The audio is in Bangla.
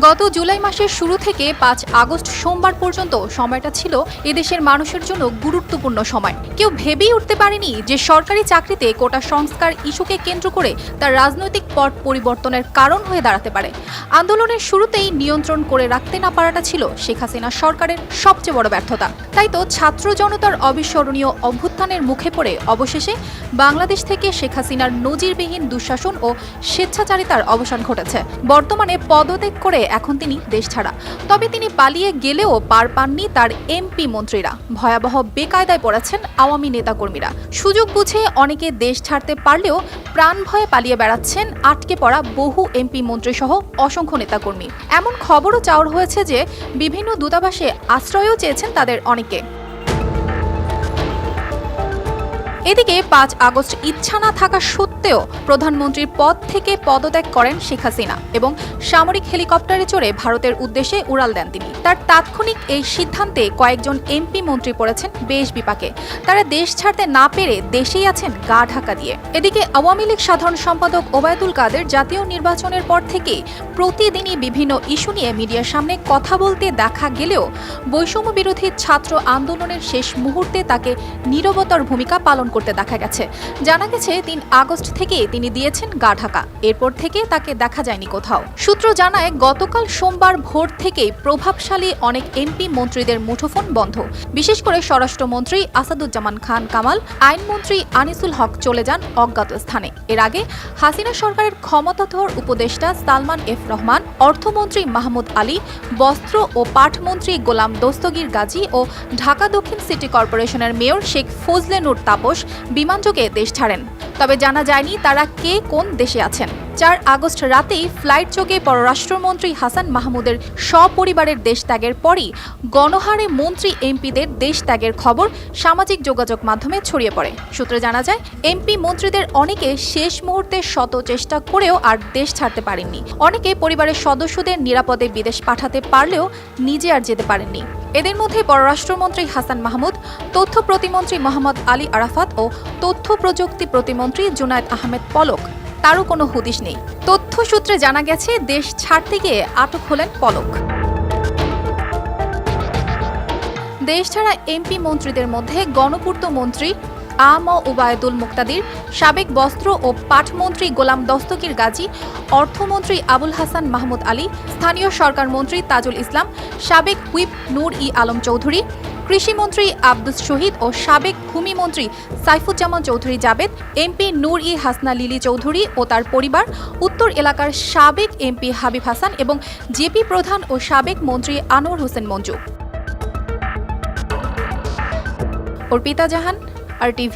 গত জুলাই মাসের শুরু থেকে ৫ আগস্ট সোমবার পর্যন্ত সময়টা ছিল এদেশের মানুষের জন্য গুরুত্বপূর্ণ সময়। কেউ ভেবেই উঠতে পারেনি যে সরকারি চাকরিতে কোটা সংস্কার ইস্যুকে কেন্দ্র করে তার রাজনৈতিক পট পরিবর্তনের কারণ হয়ে দাঁড়াতে পারে। আন্দোলনের শুরুতেই নিয়ন্ত্রণ করে রাখতে না পারাটা ছিল শেখ হাসিনা সরকারের সবচেয়ে বড় ব্যর্থতা। তাই তো ছাত্র জনতার অবিস্মরণীয় অভ্যুত্থানের মুখে পড়ে অবশেষে বাংলাদেশ থেকে শেখ হাসিনার নজিরবিহীন দুঃশাসন ও স্বেচ্ছাচারিতার অবসান ঘটেছে। বর্তমানে পদত্যাগ করে এখন তিনি দেশ ছাড়া। তবে তিনি পালিয়ে গেলেও পার পাননি তার এমপি মন্ত্রীরা। ভয়াবহ বেকায়দায় পড়েছেন আওয়ামী নেতাকর্মীরা। সুযোগ বুঝে অনেকে দেশ ছাড়তে পারলেও প্রাণ ভয়ে পালিয়ে বেড়াচ্ছেন আটকে পড়া বহু এমপি মন্ত্রী সহ অসংখ্য নেতাকর্মী। এমন খবরও চাওয়া হয়েছে যে বিভিন্ন দূতাবাসে আশ্রয়ও চেয়েছেন তাদের অনেকে। এদিকে ৫ আগস্ট ইচ্ছা না থাকা সত্ত্বেও প্রধানমন্ত্রীর পদ থেকে পদত্যাগ করেন শেখ হাসিনা এবং সামরিক হেলিকপ্টারে চড়ে ভারতের উদ্দেশ্যে উড়াল দেন তিনি। তার তাৎক্ষণিক এই সিদ্ধান্তে কয়েকজন এমপি মন্ত্রী পড়েছেন বেশ বিপাকে। তারা দেশ ছাড়তে না পেরে দেশেই আছেন গা ঢাকা দিয়ে। এদিকে আওয়ামী লীগ সাধারণ সম্পাদক ওবায়দুল কাদের জাতীয় নির্বাচনের পর থেকে প্রতিদিনই বিভিন্ন ইস্যু নিয়ে মিডিয়ার সামনে কথা বলতে দেখা গেলেও বৈষম্য বিরোধী ছাত্র আন্দোলনের শেষ মুহূর্তে তাকে নীরবতার ভূমিকা পালন করতে দেখা গেছে। জানা গেছে ৩ আগস্ট থেকে তিনি দিয়েছেন গা ঢাকা। এরপর থেকে তাকে দেখা যায়নি কোথাও। সূত্র জানায় গতকাল সোমবার ভোর থেকেই প্রভাবশালী অনেক এমপি মন্ত্রীদের মুঠোফোন বন্ধ। বিশেষ করে স্বরাষ্ট্রমন্ত্রী আসাদুজ্জামান খান কামাল, আইনমন্ত্রী আনিসুল হক চলে যান অজ্ঞাত স্থানে। এর আগে হাসিনা সরকারের ক্ষমতাধর উপদেষ্টা সালমান এফ রহমান, অর্থমন্ত্রী মাহমুদ আলী, বস্ত্র ও পাটমন্ত্রী গোলাম দস্তগীর গাজী ও ঢাকা দক্ষিণ সিটি কর্পোরেশনের মেয়র শেখ ফজলে নূর তাপস বিমানযোগে দেশ ছাড়েন। তবে জানা যায়নি তারা কে কোন দেশে আছেন। ৪ আগস্ট রাতেই ফ্লাইট যোগে পররাষ্ট্রমন্ত্রী হাসান মাহমুদের সপরিবারের দেশ ত্যাগের পরই গণহারে মন্ত্রী এমপিদের দেশ ত্যাগের খবর সামাজিক যোগাযোগ মাধ্যমে ছড়িয়ে পড়ে। সূত্রে জানা যায় এমপি মন্ত্রীদের অনেকে শেষ মুহূর্তে শত চেষ্টা করেও আর দেশ ছাড়তে পারেননি। অনেকে পরিবারের সদস্যদের নিরাপদে বিদেশ পাঠাতে পারলেও নিজে আর যেতে পারেননি। এদের মধ্যে পররাষ্ট্রমন্ত্রী হাসান মাহমুদ, তথ্য প্রতিমন্ত্রী মোহাম্মদ আলী আরাফাত ও তথ্য প্রযুক্তি প্রতিমন্ত্রী জুনায়েদ আহমেদ পলক। তারও কোনো হদিশ নেই। তথ্য সূত্রে জানা গেছে দেশ ছাড়তে গিয়ে আটক হলেন পলক। দেশ ছাড়া এমপি মন্ত্রীদের মধ্যে গণপূর্ত মন্ত্রী আম ওবায়দুল মুক্তাদির, সাবেক বস্ত্র ও পাটমন্ত্রী গোলাম দস্তগীর গাজী, অর্থমন্ত্রী আবুল হাসান মাহমুদ আলী, স্থানীয় সরকার মন্ত্রী তাজুল ইসলাম, সাবেক হুইপ নূর ই আলম চৌধুরী, কৃষিমন্ত্রী আব্দুস শহীদ ও সাবেক ভূমিমন্ত্রী সাইফুজ্জামান চৌধুরী জাবেদ, এমপি নূর ই হাসনা লিলি চৌধুরী ও তার পরিবার, উত্তর এলাকার সাবেক এমপি হাবিব হাসান এবং জেপি প্রধান ও সাবেক মন্ত্রী আনোয়ার হোসেন মঞ্জু। অর্পিতা জাহান, RTV।